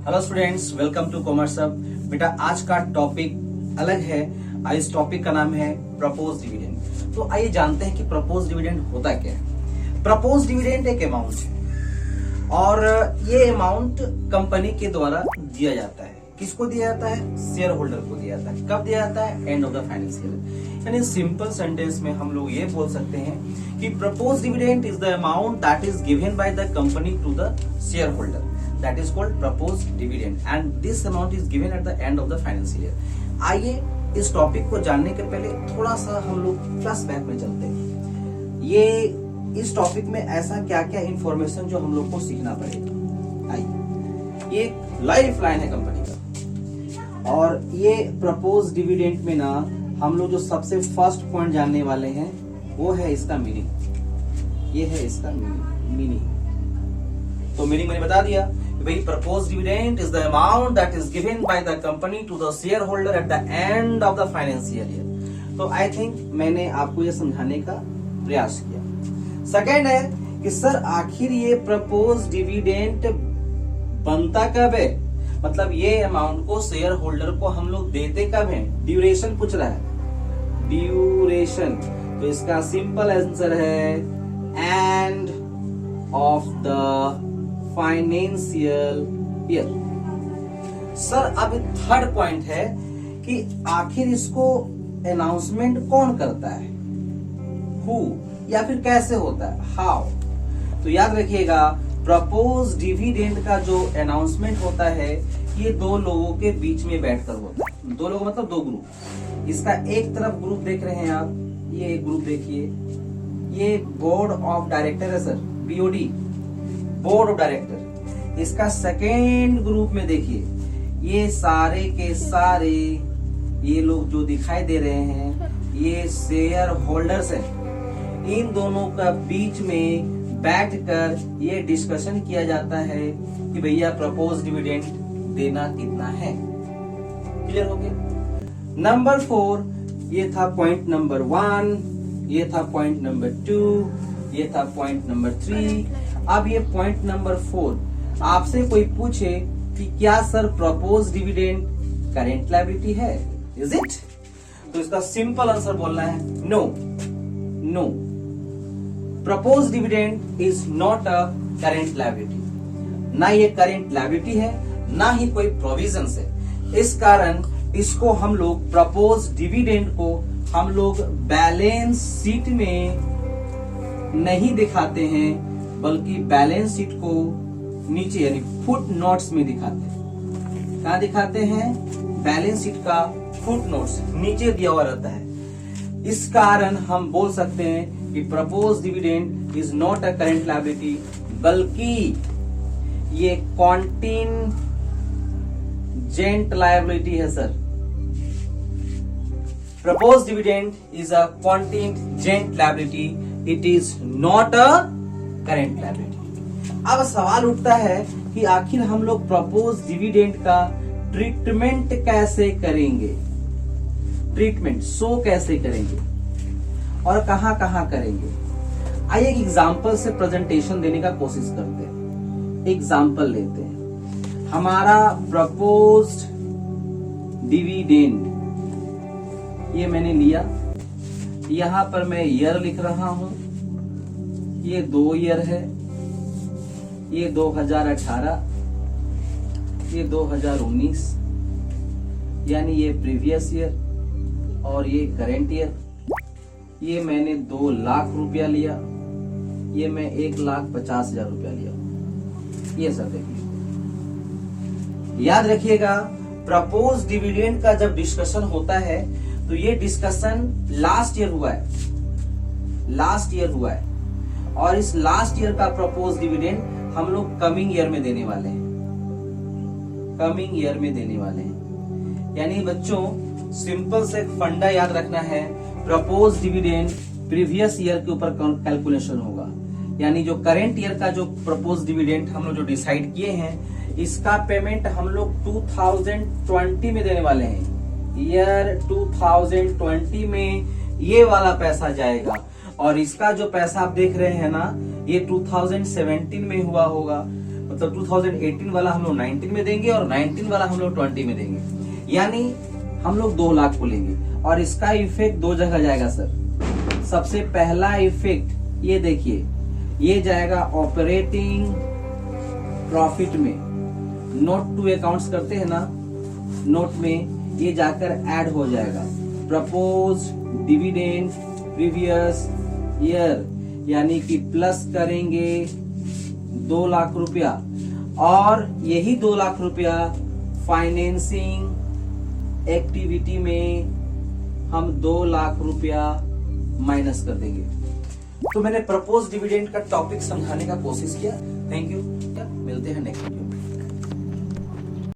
Hello students, welcome to commerce hub. बेटा आज का टॉपिक अलग है। इस टॉपिक का नाम है प्रपोज डिविडेंड। तो आइए जानते हैं कि प्रपोज डिविडेंड होता क्या है। प्रपोज डिविडेंड एक अमाउंट है और ये अमाउंट कंपनी के द्वारा दिया जाता है। किसको दिया जाता है? शेयर होल्डर को दिया जाता है। कब दिया जाता है? End of the financial. यानी सिंपल सेंटेंस में हम लोग ये बोल सकते हैं कि propose dividend is the amount that is given by the company to the share holder, that is called proposed dividend and this amount is given at the end of the financial year। आइए इस topic को जानने के पहले थोड़ा सा हम लोग फ्लैशबैक में चलते हैं। ये इस टॉपिक में ऐसा क्या क्या इंफॉर्मेशन जो हम लोग को सीखना पड़ेगा। आइए, ये लाइफ लाइन है कंपनी का और ये प्रपोज डिविडेंड में ना हम लोग जो सबसे फर्स्ट पॉइंट जानने वाले हैं वो है इसका मीनिंग। ये है इसका मीनिंग। तो मीनिंग मैंने बता दिया कि भाई propose dividend is the amount that is given by the company to the share holder at the end of the financial year. तो आई थिंक मैंने आपको ये समझाने का प्रयास किया। सेकेंड है कि सर आखिर ये प्रपोज डिविडेंड बनता कब है, मतलब ये अमाउंट को शेयर होल्डर को हम लोग देते कब है। ड्यूरेशन पूछ रहा है, ड्यूरेशन। तो इसका सिंपल आंसर है end of the financial year. Sir अब थर्ड पॉइंट है कि आखिर इसको अनाउंसमेंट कौन करता है, हु, या फिर कैसे होता है, हाउ। तो याद रखिएगा प्रपोज डिविडेंड का जो अनाउंसमेंट होता है ये दो लोगों के बीच में बैठकर होता है। दो लोग मतलब दो ग्रुप। इसका एक तरफ ग्रुप देख रहे हैं आप, ये एक ग्रुप देखिए, ये बोर्ड ऑफ डायरेक्टर है sir, BOD, board of director. इसका सेकेंड ग्रुप में देखिए, ये सारे के सारे ये लोग जो दिखाई दे रहे हैं ये शेयर होल्डर्स हैं। इन दोनों का बीच में बैठकर ये डिस्कशन किया जाता है कि भैया प्रपोज डिविडेंड देना कितना है। क्लियर हो गया। नंबर 4 ये था पॉइंट नंबर 1, ये था पॉइंट नंबर 2, ये था पॉइंट नंबर 3। अब ये पॉइंट नंबर 4 आपसे कोई पूछे कि क्या sir propose dividend current liability है, इज इट? तो इसका सिंपल आंसर बोलना है no. No, propose dividend is not a current liability. ना ये करेंट लायबिलिटी है, ना ही कोई प्रोविजन है। इस कारण इसको हम लोग प्रपोज डिविडेंड को हम लोग बैलेंस शीट में नहीं दिखाते हैं, बल्कि बैलेंस शीट को नीचे यानी फुट नोट्स में दिखाते हैं। कहा दिखाते हैं? बैलेंस शीट का फुट नोट्स नीचे दिया हुआ रहता है। इस कारण हम बोल सकते हैं कि propose dividend is not a current liability, बल्कि ये कॉन्टिजेंट लायबिलिटी है sir. Propose dividend is a contingent liability, it is not a current liability. अब सवाल उठता है कि आखिर हम लोग प्रपोज डिविडेंड का ट्रीटमेंट कैसे करेंगे, ट्रीटमेंट शो कैसे करेंगे और कहां कहां करेंगे। आइए एक एग्जांपल से प्रेजेंटेशन देने का कोशिश करते हैं। एग्जांपल लेते हैं, हमारा प्रपोज्ड डिविडेंड ये मैंने लिया, यहां पर मैं ईयर लिख रहा हूं, ये 2 ईयर है, ये 2018, ये 2019, यानी ये प्रीवियस ईयर और ये करेंट ईयर। ये मैंने 2 लाख रुपया लिया, ये मैं 1,50,000 रुपया लिया। ये सर देखिए, याद रखिएगा प्रपोज डिविडेंड का जब डिस्कशन होता है तो ये डिस्कशन लास्ट ईयर हुआ है, लास्ट ईयर हुआ है। और इस लास्ट ईयर का प्रपोज डिविडेंड हम लोग कमिंग ईयर में देने वाले हैं, कमिंग ईयर में देने वाले हैं। यानी बच्चों सिंपल से एक फंडा याद रखना है, प्रपोज डिविडेंड प्रीवियस ईयर के ऊपर कैलकुलेशन होगा। यानी जो करेंट ईयर का जो प्रपोज डिविडेंड हम लोग जो डिसाइड किए हैं, इसका पेमेंट हम लोग 2020 में देने वाले हैं। ईयर 2020 में ये वाला पैसा जाएगा और इसका जो पैसा आप देख रहे हैं ना, ये 2017 में हुआ होगा। मतलब 2018 वाला हम लोग 19 में देंगे और 19 वाला हम लोग 20 में देंगे, यानी हम लोग 2 लाख को लेंगे। और इसका इफेक्ट 2 जगह जाएगा सर। सबसे पहला इफेक्ट ये देखिए, ये जाएगा ऑपरेटिंग प्रॉफिट में, नोट टू अकाउंट्स करते हैं ना, नोट में ये जाकर ऐड हो जाएगा प्रपोज डिविडेंड प्रीवियस ईयर, यानी कि प्लस करेंगे 2 लाख रुपया, और यही 2 लाख रुपया फाइनेंसिंग एक्टिविटी में हम 2 लाख रुपया माइनस कर देंगे। तो मैंने प्रपोज डिविडेंड का टॉपिक समझाने का कोशिश किया। थैंक यू, मिलते हैं नेक्स्ट।